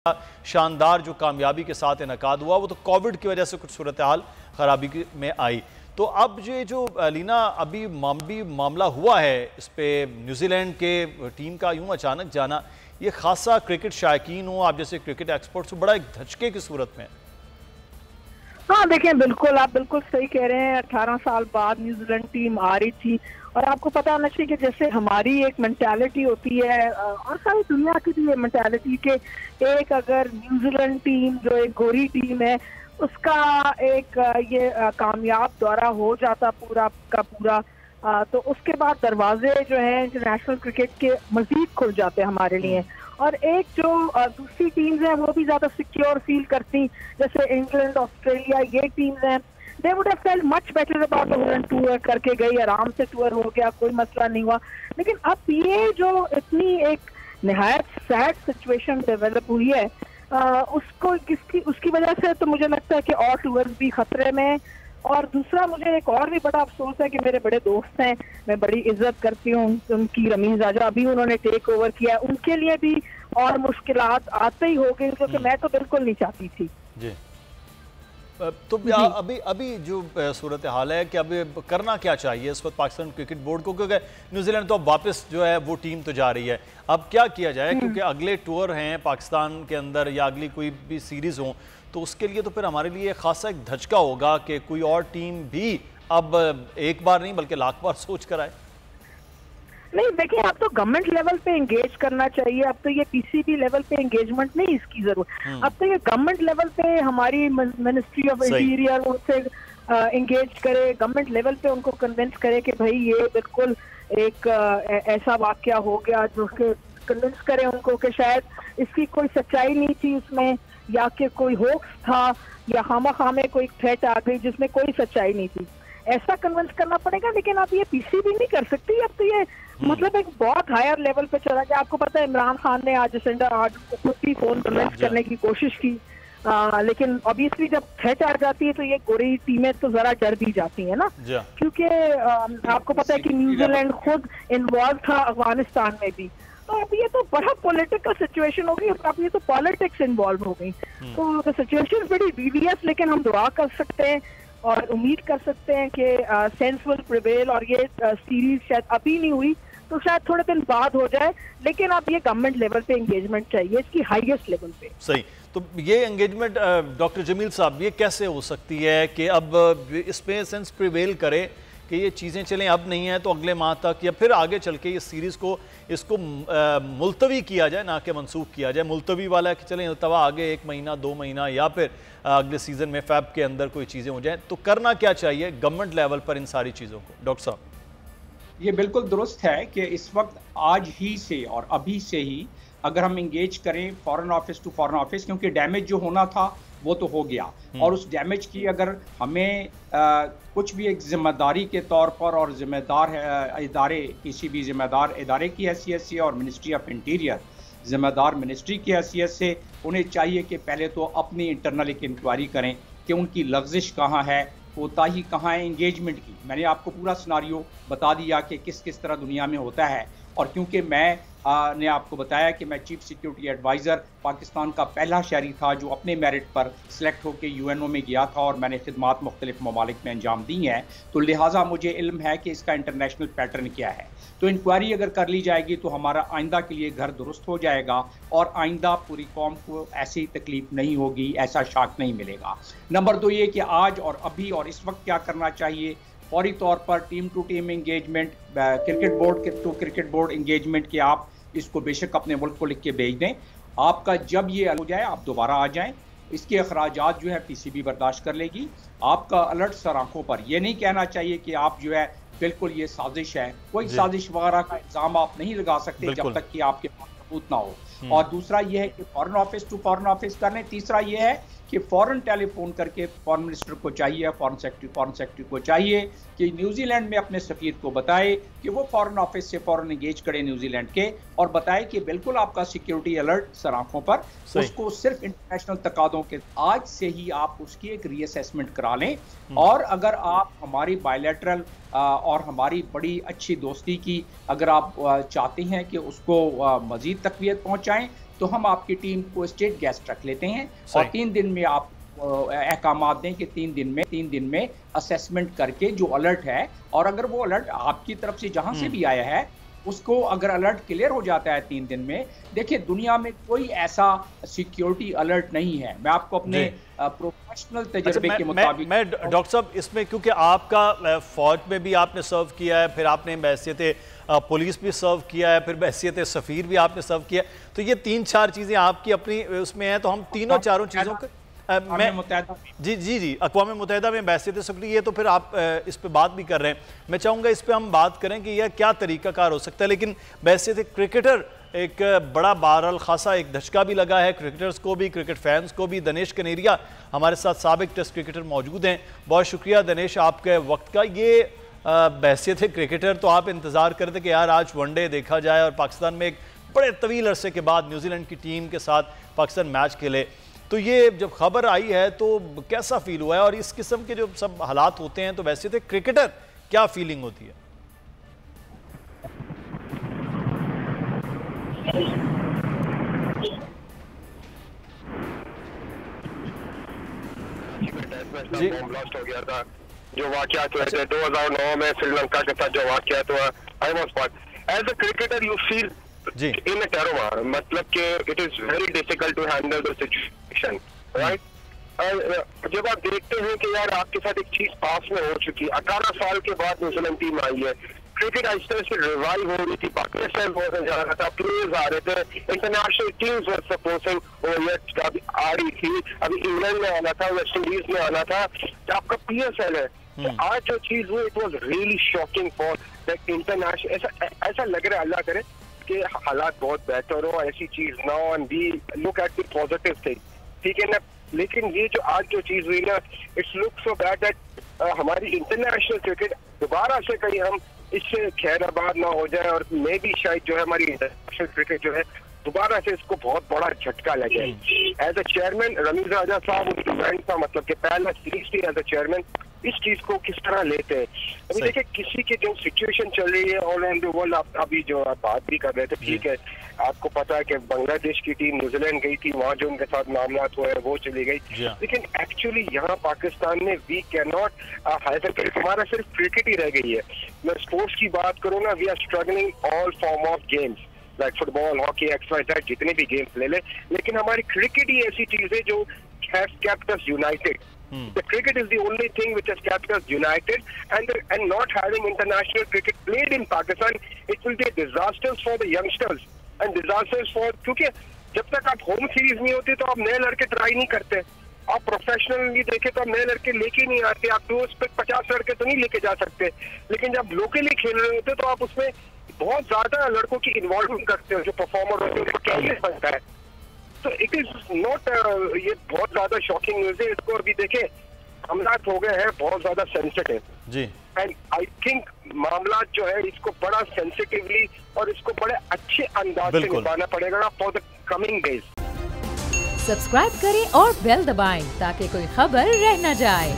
शानदार जो कामयाबी के साथ इनकाद हुआ वो तो कोविड की वजह से कुछ सूरत हाल खराबी में आई। तो अब ये जो लीना अभी मामला हुआ है इस पे न्यूजीलैंड के टीम का यूं अचानक जाना, ये खासा क्रिकेट शायकीन हो, आप जैसे क्रिकेट एक्सपर्ट्स, बड़ा एक धचके की सूरत में। हाँ देखें, बिल्कुल आप बिल्कुल सही कह रहे हैं। 18 साल बाद न्यूजीलैंड टीम आ रही थी और आपको पता होना चाहिए कि जैसे हमारी एक मेंटालिटी होती है और सारी दुनिया की भी मेंटालिटी के एक अगर न्यूजीलैंड टीम जो एक गोरी टीम है उसका एक ये कामयाब दौरा हो जाता पूरा का पूरा, तो उसके बाद दरवाजे जो है इंटरनेशनल क्रिकेट के मजीद खुल जाते हैं हमारे लिए। और एक जो दूसरी टीम्स हैं वो भी ज्यादा सिक्योर फील करती, जैसे इंग्लैंड, ऑस्ट्रेलिया, ये टीम्स हैं, they would have felt much better about the tour करके गई, आराम से टूर हो गया, कोई मसला नहीं हुआ। लेकिन अब ये जो इतनी एक निहायत सैड सिचुएशन डेवलप हुई है उसको उसकी वजह से तो मुझे लगता है कि और टूर्स भी खतरे में। और दूसरा मुझे एक और भी बड़ा अफसोस है कि मेरे बड़े दोस्त हैं, मैं बड़ी इज्जत करती हूँ उनकी, रमीज आजा, अभी उन्होंने टेक ओवर किया, उनके लिए भी और मुश्किलात आते ही हो गई, क्योंकि मैं तो बिल्कुल नहीं चाहती थी जी। तो अभी जो सूरत हाल है कि अभी करना क्या चाहिए इस वक्त पाकिस्तान क्रिकेट बोर्ड को, क्योंकि न्यूजीलैंड तो अब वापस जो है वो टीम तो जा रही है, अब क्या किया जाए, क्योंकि अगले टूर हैं पाकिस्तान के अंदर या अगली कोई भी सीरीज हो तो उसके लिए तो फिर हमारे लिए खासा एक धचका होगा कि कोई और टीम भी अब एक बार नहीं बल्कि लाख बार सोच कर आए। नहीं देखिए, अब तो गवर्नमेंट लेवल पे एंगेज करना चाहिए, अब तो ये पीसीबी लेवल पे एंगेजमेंट नहीं इसकी जरूरत, अब तो ये गवर्नमेंट लेवल पे हमारी मिनिस्ट्री ऑफ इंटीरियर उनसे एंगेज करे, गवर्नमेंट लेवल पे उनको कन्विंस करे कि भाई ये बिल्कुल एक ऐसा वाकया हो गया जो कि कन्विंस करे उनको कि शायद इसकी कोई सच्चाई नहीं थी उसमें, या कि कोई होक्स था, या खामा में कोई थ्रेट आ गई जिसमें कोई सच्चाई नहीं थी, ऐसा कन्विंस करना पड़ेगा। लेकिन अब ये पीसीबी नहीं कर सकती, अब तो ये मतलब एक बहुत हायर लेवल पे चला गया। आपको पता है इमरान खान ने आज जसेंडर आर्डर को खुद ही फोन कन्विंस करने की कोशिश की, लेकिन ऑब्वियसली जब थ्रेट आ जाती है तो ये गोरी टीमें तो जरा डर भी जाती है ना, क्योंकि आपको पता है कि न्यूजीलैंड खुद इन्वॉल्व था अफगानिस्तान में भी। तो अब ये तो बड़ा पॉलिटिकल सिचुएशन हो गई, अब ये तो पॉलिटिक्स इन्वॉल्व हो गई, तो सिचुएशन बड़ी डीवियस, लेकिन हम दुआ कर सकते हैं और उम्मीद कर सकते हैं कि सेंस विल प्रिवेल और ये सीरीज शायद अभी नहीं हुई तो शायद थोड़े दिन बाद हो जाए, लेकिन अब ये गवर्नमेंट लेवल पे एंगेजमेंट चाहिए, इसकी हाईएस्ट लेवल पे। सही, तो ये एंगेजमेंट डॉक्टर जमील साहब ये कैसे हो सकती है कि अब इस पे सेंस प्रिवेल करे कि ये चीज़ें चलें, अब नहीं है तो अगले माह तक या फिर आगे चल के इस सीरीज़ को इसको मुलतवी किया जाए, ना कि मनसूख किया जाए। मुलतवी वाला है कि चलें अल्तवा आगे 1 महीना 2 महीना या फिर अगले सीज़न में फैब के अंदर कोई चीज़ें हो जाएं, तो करना क्या चाहिए गवर्नमेंट लेवल पर इन सारी चीज़ों को? डॉक्टर साहब ये बिल्कुल दुरुस्त है कि इस वक्त आज ही से और अभी से ही अगर हम इंगेज करें foreign office to foreign office, क्योंकि डैमेज जो होना था वो तो हो गया, और उस डैमेज की अगर हमें कुछ भी एक जिम्मेदारी के तौर पर और जिम्मेदार इदारे, किसी भी जिम्मेदार इदारे की हैसियत से और मिनिस्ट्री ऑफ इंटीरियर जिम्मेदार मिनिस्ट्री की हैसियत से उन्हें चाहिए कि पहले तो अपनी इंटरनल एक इंक्वायरी करें कि उनकी लफ्जिश कहाँ है, कोताही कहाँ है एंगेजमेंट की। मैंने आपको पूरा सिनारियो बता दिया कि किस किस तरह दुनिया में होता है, और क्योंकि मैं ने आपको बताया कि मैं चीफ सिक्योरिटी एडवाइज़र पाकिस्तान का पहला शहरी था जो अपने मेरिट पर सिलेक्ट होकर यूएनओ में गया था और मैंने खिदमात मुख्तलिफ ममालिक में अंजाम दी हैं, तो लिहाजा मुझे इल्म है कि इसका इंटरनेशनल पैटर्न क्या है। तो इंक्वायरी अगर कर ली जाएगी तो हमारा आइंदा के लिए घर दुरुस्त हो जाएगा और आइंदा पूरी कौम को ऐसी तकलीफ नहीं होगी, ऐसा शाक नहीं मिलेगा। नंबर 2 ये कि आज और अभी और इस वक्त क्या करना चाहिए, फौरी तौर पर team to team engagement, cricket board to cricket board engagement के आप इसको बेशक अपने मुल्क को लिख के भेज दें। आपका जब ये हो जाए आप दोबारा आ जाएं, इसके अखराजात जो है पीसीबी बर्दाश्त कर लेगी। आपका अलर्ट सर आंखों पर, ये नहीं कहना चाहिए कि आप जो है बिल्कुल ये साजिश है, कोई साजिश वगैरह का इल्ज़ाम आप नहीं लगा सकते जब तक कि आपके पास सबूत ना हो। और दूसरा ये है कि foreign office to foreign office कर लें। तीसरा ये है कि फॉरेन टेलीफोन करके फॉरेन मिनिस्टर को चाहिए, फॉरेन सेक्रेटरी को चाहिए कि न्यूजीलैंड में अपने सफीर को बताए कि वो फॉरेन ऑफिस से फॉरेन एंगेज करे न्यूजीलैंड के, और बताए कि बिल्कुल आपका सिक्योरिटी अलर्ट सर आंखों पर, उसको सिर्फ इंटरनेशनल तकादों के आज से ही आप उसकी एक रीअसेसमेंट करा लें। और अगर आप हमारी बायलैटरल और हमारी बड़ी अच्छी दोस्ती की अगर आप चाहते हैं कि उसको मजीद तकवीत पहुंचाएं, तो हम आपकी टीम को स्टेट गेस्ट रख लेते हैं और 3 दिन में आप अहकामात दें कि 3 दिन में असेसमेंट करके जो अलर्ट है, और अगर वो अलर्ट आपकी तरफ से जहां से भी आया है उसको अगर अलर्ट क्लियर हो जाता है 3 दिन में, देखिए दुनिया में कोई ऐसा सिक्योरिटी अलर्ट नहीं है। मैं आपको अपने प्रोफेशनल तजर्बे के मुताबिक मैं डॉक्टर साहब इसमें, क्योंकि आपका फौज में भी आपने सर्व किया है, फिर आपने बहैसियत पुलिस भी सर्व किया है, फिर बहैसियत सफ़ीर भी आपने सर्व किया, तो ये 3-4 चीज़ें आपकी अपनी उसमें हैं, तो हम तीनों चारों चीज़ों के जी अक़वाम मुत्तहिदा में बहैसियत सेक्रेटरी, ये तो फिर आप इस पे बात भी कर रहे हैं। मैं चाहूँगा इस पे हम बात करें कि यह क्या तरीक़ाकार हो सकता है, लेकिन बहैसियत क्रिकेटर एक बड़ा बहरहाल खासा एक धचका भी लगा है क्रिकेटर्स को भी, क्रिकेट फैंस को भी। दिनेश कनेरिया हमारे साथ साबिक टेस्ट क्रिकेटर मौजूद हैं। बहुत शुक्रिया दिनेश आपके वक्त का। ये बहैसियत क्रिकेटर तो आप इंतज़ार करते थे कि यार आज वनडे देखा जाए और पाकिस्तान में एक बड़े तवील अरसे के बाद न्यूजीलैंड की टीम के साथ पाकिस्तान मैच खेले, तो ये जब खबर आई है तो कैसा फील हुआ है? और इस किस्म के जो सब हालात होते हैं तो वैसे तो क्रिकेटर क्या फीलिंग होती है? जी ब्लास्ट हो गया था, जो वाकयात हुए थे 2009 में श्रीलंका के साथ जो वाकयात हुआ, I was part. As a cricketer you feel in a trauma, मतलब कि it is very difficult to handle the situation, right? जब आप देखते हैं कि यार आपके साथ एक चीज पास में हो चुकी है, 18 साल के बाद न्यूजीलैंड टीम आई है, क्रिकेट इस तरह से रिवाइव हो रही थी, पाकिस्तान बहुत जा रहा था, प्लेयर्स आ रहे थे, इंटरनेशनल टीम्स वर सपोजिंग अभी आ रही थी, अभी इंग्लैंड में आना था, वेस्ट इंडीज में आना था, तो आपका PSL है। तो आज जो चीज हुई it was really shocking for that international. ऐसा लग रहा है अल्लाह करे कि हालात बहुत बेहतर हो, ऐसी चीज ना हो, and we look at the positive thing, ठीक है ना। लेकिन ये जो आज जो चीज हुई ना, it's look so bad that हमारी इंटरनेशनल क्रिकेट दोबारा से कहीं हम इससे खैराबाद ना हो जाए, और मे भी शायद जो है हमारी इंटरनेशनल क्रिकेट जो है दोबारा से इसको बहुत बड़ा झटका लगे। एज अ चेयरमैन रमीज राजा साहब उनकी माइंड था, मतलब कि पहला सीरीज थी एज अ चेयरमैन, इस चीज को किस तरह लेते हैं। अभी देखिए किसी की जो सिचुएशन चल रही है ऑल ओवर द वर्ल्ड, आप अभी जो आप बात भी कर रहे थे, ठीक है, आपको पता है कि बांग्लादेश की टीम न्यूजीलैंड गई थी, वहाँ जो उनके साथ मामला हुए वो चली गई, लेकिन एक्चुअली यहाँ पाकिस्तान में वी कैन नॉट हमारा सिर्फ क्रिकेट ही रह गई है। मैं स्पोर्ट्स की बात करूँ ना, we are struggling all form of games like football, hockey, exercise, जितने भी गेम्स ले ले, लेकिन हमारी क्रिकेट ही ऐसी चीज है जो has kept us United. The cricket is the only thing which has kept us united, and not having international cricket played in Pakistan, it will be a disaster for the youngsters and disasters for, क्योंकि जब तक आप home series नहीं होती तो आप नए लड़के ट्राई नहीं करते, आप प्रोफेशनली देखे तो आप नए लड़के लेके नहीं आते, आप तो उस पर 50 लड़के तो नहीं लेके जा सकते, लेकिन जब लोकली खेल रहे होते तो आप उसमें बहुत ज्यादा लड़कों की इन्वॉल्वमेंट करते हो, जो परफॉर्मर होते हैं उनका कैरियर बनता है। तो इट इज नॉट, ये बहुत ज्यादा शॉकिंग न्यूज है। इसको अभी देखें मामलात हो गए हैं बहुत ज्यादा सेंसिटिव जी, एंड आई थिंक मामला जो है इसको बड़ा सेंसिटिवली और इसको बड़े अच्छे अंदाज से निभाना पड़ेगा for the coming days. Subscribe करें और बेल दबाएं ताकि कोई खबर रह न जाए।